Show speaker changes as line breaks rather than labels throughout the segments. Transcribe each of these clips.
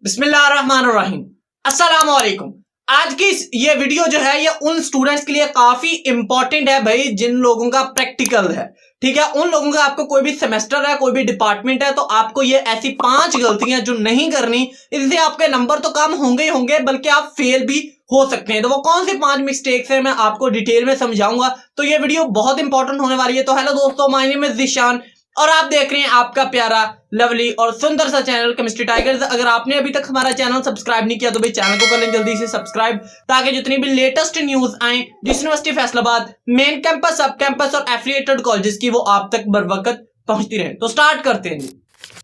बिस्मिल्लाहिर्रहमानिर्रहीम। अस्सलाम वालेकुम। आज की ये वीडियो जो है ये उन स्टूडेंट्स के लिए काफी इंपॉर्टेंट है भाई जिन लोगों का प्रैक्टिकल है। ठीक है, उन लोगों का आपको कोई भी सेमेस्टर है, कोई भी डिपार्टमेंट है, तो आपको ये ऐसी 5 गलतियां जो नहीं करनी, इससे आपके नंबर तो कम होंगे ही होंगे बल्कि आप फेल भी हो सकते हैं। तो वो कौन सी 5 मिस्टेक्स है मैं आपको डिटेल में समझाऊंगा, तो ये वीडियो बहुत इंपॉर्टेंट होने वाली है। तो हेलो दोस्तों, माय नेम इज ज़ीशान और आप देख रहे हैं आपका प्यारा, लवली और सुंदर सा चैनल केमिस्ट्री टाइगर्स। अगर आपने अभी तक हमारा चैनल सब्सक्राइब नहीं किया तो भाई चैनल को कर लें जल्दी से सब्सक्राइब, ताकि जितनी भी लेटेस्ट न्यूज आए यूनिवर्सिटी फैसलाबाद, मेन कैंपस, सब कैंपस और एफिलिएटेड कॉलेजेस की, वो आप तक बर वक्त पहुंचती रहे। तो स्टार्ट करते हैं।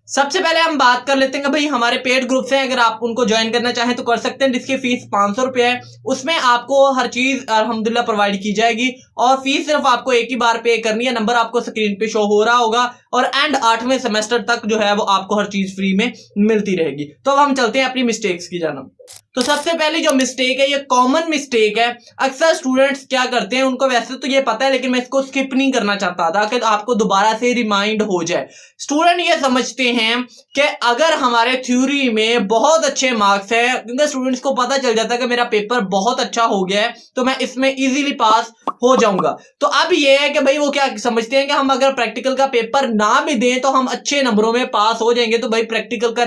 सबसे पहले हम बात कर लेते हैं भाई हमारे पेड ग्रुप्स हैं, अगर आप उनको ज्वाइन करना चाहें तो कर सकते हैं, जिसकी फीस 500 रुपये है। उसमें आपको हर चीज अल्हम्दुलिल्लाह प्रोवाइड की जाएगी और फीस सिर्फ आपको एक ही बार पे करनी है। नंबर आपको स्क्रीन पे शो हो रहा होगा और एंड 8वें सेमेस्टर तक जो है वो आपको हर चीज फ्री में मिलती रहेगी। तो अब हम चलते हैं अपनी मिस्टेक्स की जानब। तो सबसे पहली जो मिस्टेक है, ये कॉमन मिस्टेक है। अक्सर स्टूडेंट्स क्या करते हैं, उनको वैसे तो ये पता है लेकिन मैं इसको स्किप नहीं करना चाहता था कि आपको दोबारा से रिमाइंड हो जाए। स्टूडेंट ये समझते हैं कि अगर हमारे थ्योरी में बहुत अच्छे मार्क्स है, क्योंकि स्टूडेंट्स को पता चल जाता है कि मेरा पेपर बहुत अच्छा हो गया है तो मैं इसमें इजीली पास हो जाऊंगा। तो अब ये है कि भाई वो क्या समझते हैं कि हम अगर प्रैक्टिकल का पेपर ना भी दें तो हम अच्छे नंबरों में पास हो जाएंगे, तो भाई प्रैक्टिकल का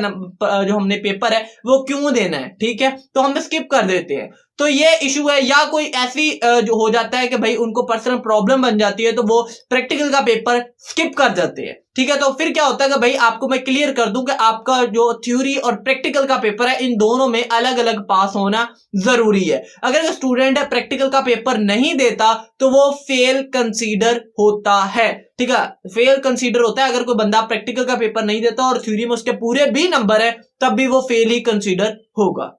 जो हमने पेपर है वो क्यों देना है। ठीक है, तो हम स्किप कर देते हैं। तो ये इशू है, या कोई ऐसी जो हो जाता है कि भाई उनको पर्सनल प्रॉब्लम बन जाती है तो वो प्रैक्टिकल का पेपर स्किप कर जाते हैं। ठीक है, तो फिर क्या होता है कि भाई आपको मैं क्लियर कर दूं कि आपका जो थ्योरी और प्रैक्टिकल का पेपर है, इन दोनों में अलग अलग पास होना जरूरी है। अगर स्टूडेंट प्रैक्टिकल का पेपर नहीं देता तो वो फेल कंसीडर होता है। ठीक है, फेल कंसीडर होता है। अगर कोई बंदा प्रैक्टिकल का पेपर नहीं देता और थ्योरी में उसके पूरे भी नंबर है तब भी वो फेल ही कंसीडर होगा।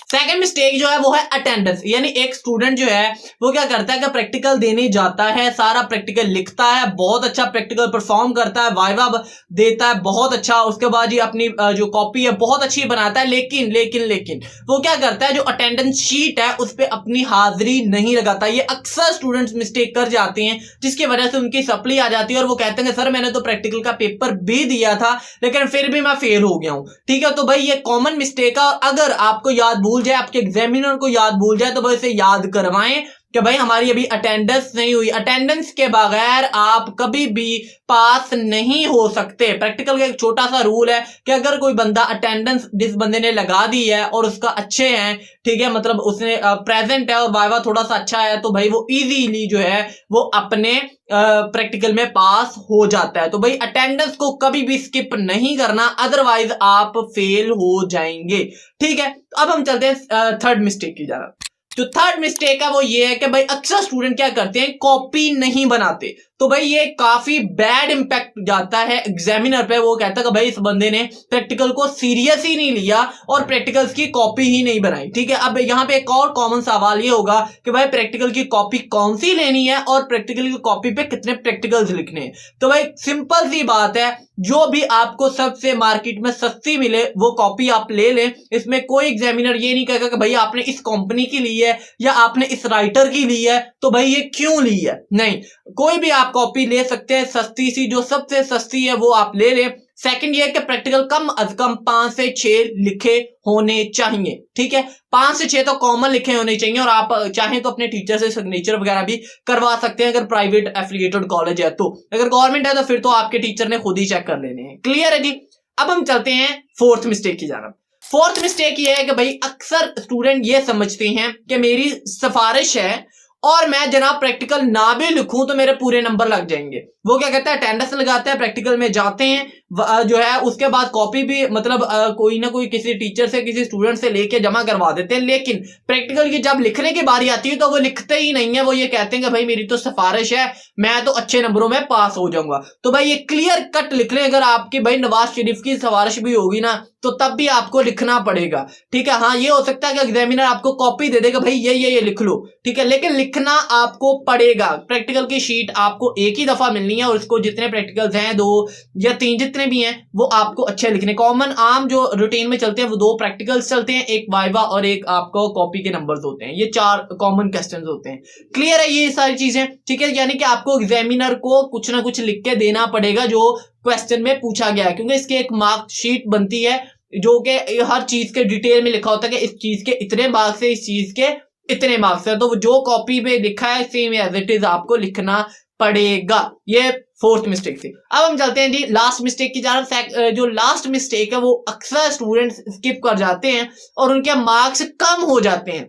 सेकंड मिस्टेक जो है वो है अटेंडेंस। यानी एक स्टूडेंट जो है वो क्या करता है कि प्रैक्टिकल देने जाता है, सारा प्रैक्टिकल लिखता है, बहुत अच्छा प्रैक्टिकल परफॉर्म करता है, वाइवा देता है बहुत अच्छा, उसके बाद ही अपनी जो कॉपी है बहुत अच्छी बनाता है, लेकिन लेकिन लेकिन वो क्या करता है, जो अटेंडेंस शीट है उस पर अपनी हाजिरी नहीं लगाता। ये अक्सर स्टूडेंट्स मिस्टेक कर जाते हैं, जिसकी वजह से उनकी सप्ली आ जाती है और वो कहते हैं सर मैंने तो प्रैक्टिकल का पेपर भी दिया था लेकिन फिर भी मैं फेल हो गया हूं। ठीक है, तो भाई ये कॉमन मिस्टेक है। अगर आपको याद भूल जाए, आपके एग्जामिनर को याद भूल जाए, तो भाई इसे याद करवाएं कि भाई हमारी अभी अटेंडेंस नहीं हुई। अटेंडेंस के बगैर आप कभी भी पास नहीं हो सकते। प्रैक्टिकल का एक छोटा सा रूल है कि अगर कोई बंदा अटेंडेंस जिस बंदे ने लगा दी है और उसका अच्छे हैं, ठीक है, मतलब उसने प्रेजेंट है और वाइवा थोड़ा सा अच्छा है, तो भाई वो इजीली जो है वो अपने प्रैक्टिकल में पास हो जाता है। तो भाई अटेंडेंस को कभी भी स्किप नहीं करना, अदरवाइज आप फेल हो जाएंगे। ठीक है, अब हम चलते हैं थर्ड मिस्टेक की जानब। जो थर्ड मिस्टेक है वो ये है कि भाई अक्सर स्टूडेंट क्या करते हैं, कॉपी नहीं बनाते। तो भाई ये काफी बैड इंपैक्ट जाता है एग्जामिनर पे। वो कहता है कि भाई इस बंदे ने प्रैक्टिकल को सीरियस ही नहीं लिया और प्रैक्टिकल्स की कॉपी ही नहीं बनाई। ठीक है, अब यहाँ पे एक और कॉमन सवाल ये होगा कि भाई प्रैक्टिकल की कॉपी कौन सी लेनी है और प्रैक्टिकल की कॉपी पे कितने प्रैक्टिकल्स लिखने हैं। तो भाई सिंपल सी बात है, जो भी आपको सबसे मार्केट में सस्ती मिले वो कॉपी आप ले लें। इसमें कोई एग्जामिनर ये नहीं कहेगा कि भाई आपने इस कंपनी की ली है या आपने इस राइटर की ली है तो भाई ये क्यों ली है। नहीं, कोई भी आप कॉपी ले सकते हैं, सस्ती सी, जो सबसे सस्ती है वो आप ले लें। सेकंड ये है कि प्रैक्टिकल कम अज कम 5 से 6 लिखे होने चाहिए। ठीक है, 5 से 6 तो कॉमन लिखे होने चाहिए और आप चाहें तो अपने टीचर से सिग्नेचर वगैरह भी करवा सकते हैं, अगर प्राइवेट एफिलिएटेड कॉलेज है तो। अगर गवर्नमेंट है तो फिर तो आपके टीचर ने खुद ही चेक कर लेने हैं। क्लियर है जी। अब हम चलते हैं फोर्थ मिस्टेक की जानब। फोर्थ मिस्टेक ये है कि भाई अक्सर स्टूडेंट ये समझते हैं कि मेरी सिफारिश है और मैं जनाब प्रैक्टिकल ना भी लिखूं तो मेरे पूरे नंबर लग जाएंगे। वो क्या कहता है, अटेंडेंस लगाते हैं, प्रैक्टिकल में जाते हैं, जो है उसके बाद कॉपी भी मतलब कोई ना कोई किसी टीचर से किसी स्टूडेंट से लेके जमा करवा देते हैं, लेकिन प्रैक्टिकल की जब लिखने की बारी आती है तो वो लिखते ही नहीं है। वो ये कहते हैं कि भाई मेरी तो सिफारिश है, मैं तो अच्छे नंबरों में पास हो जाऊंगा। तो भाई ये क्लियर कट लिख लें, अगर आपकी भाई नवाज शरीफ की सिफारिश भी होगी ना तो तब भी आपको लिखना पड़ेगा। ठीक है, हाँ ये हो सकता है कि एग्जामिनर आपको कॉपी दे देगा, भाई ये लिख लो, ठीक है, लेकिन लिखना आपको पड़ेगा। प्रैक्टिकल की शीट आपको एक ही दफा मिलनी है और इसको जितने प्रैक्टिकल्स हैं 2 या 3 जितने भी हैं वो आपको अच्छे लिखने। कॉमन आम जो रूटीन में चलते हैं वो 2 प्रैक्टिकल्स चलते हैं, एक वाइवा और एक आपको कॉपी के नंबर्स होते हैं। ये 4 कॉमन क्वेश्चंस होते हैं। क्लियर है ये सारी चीजें। ठीक है, यानी कि आपको एग्जामिनर को कुछ ना कुछ लिख के देना पड़ेगा जो क्वेश्चन में पूछा गया है, क्योंकि इसकी एक मार्क शीट बनती है जो कि हर चीज के डिटेल में लिखा होता है कि इस चीज के इतने मार्क्स है, इस चीज के इतने मार्क्स है, तो जो कॉपी में लिखा है सेम एज इट इज आपको लिखना पड़ेगा। ये फोर्थ मिस्टेक थी। अब हम चलते हैं जी लास्ट मिस्टेक की जानब। जो लास्ट मिस्टेक है वो अक्सर स्टूडेंट्स स्किप कर जाते हैं और उनके मार्क्स कम हो जाते हैं।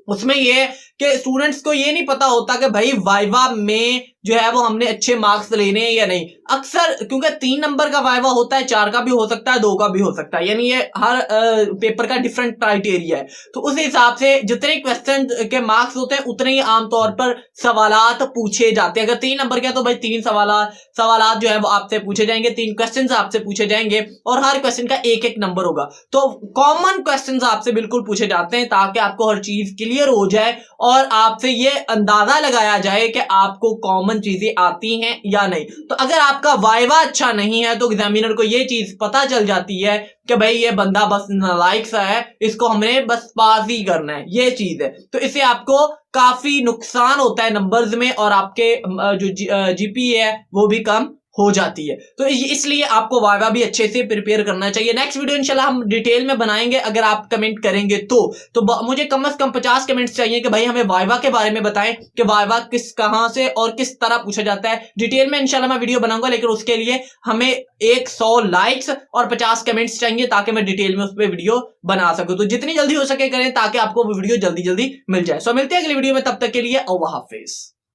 उसमें ये कि स्टूडेंट्स को ये नहीं पता होता कि भाई वाइवा में जो है वो हमने अच्छे मार्क्स लेने हैं या नहीं। अक्सर क्योंकि 3 नंबर का वाइवा होता है, 4 का भी हो सकता है, 2 का भी हो सकता है, यानी ये हर पेपर का डिफरेंट क्राइटेरिया है। तो उस हिसाब से जितने क्वेश्चन के मार्क्स होते हैं उतने ही आमतौर पर सवालात पूछे जाते हैं। अगर 3 नंबर के तो भाई 3 सवालात जो है वो आपसे पूछे जाएंगे, 3 क्वेश्चन आपसे पूछे जाएंगे और हर क्वेश्चन का एक नंबर होगा। तो कॉमन क्वेश्चन आपसे बिल्कुल पूछे जाते हैं ताकि आपको हर चीज क्लियर हो जाए और आपसे ये अंदाजा लगाया जाए कि आपको कॉमन चीजें आती हैं या नहीं। तो अगर आपका वाइवा अच्छा नहीं है तो एग्जामिनर को ये चीज पता चल जाती है कि भाई ये बंदा बस नालायक सा है, इसको हमने बस पास ही करना है, ये चीज है। तो इससे आपको काफी नुकसान होता है नंबर्स में और आपके जो जीपीए है वो भी कम हो जाती है। तो इसलिए आपको वाइवा भी अच्छे से प्रिपेयर करना चाहिए। नेक्स्ट वीडियो इंशाल्लाह हम डिटेल में बनाएंगे अगर आप कमेंट करेंगे तो मुझे कम से कम 50 कमेंट्स चाहिए कि भाई हमें वाइवा के बारे में बताएं कि वाइवा कहां से और किस तरह पूछा जाता है। डिटेल में इंशाल्लाह मैं वीडियो बनाऊंगा, लेकिन उसके लिए हमें 100 लाइक्स और 50 कमेंट्स चाहिए ताकि मैं डिटेल में उस पर वीडियो बना सकूं। तो जितनी जल्दी हो सके करें ताकि आपको वो वीडियो जल्दी जल्दी मिल जाए। सो मिलते हैं अगली वीडियो में, तब तक के लिए अल्लाह हाफिज।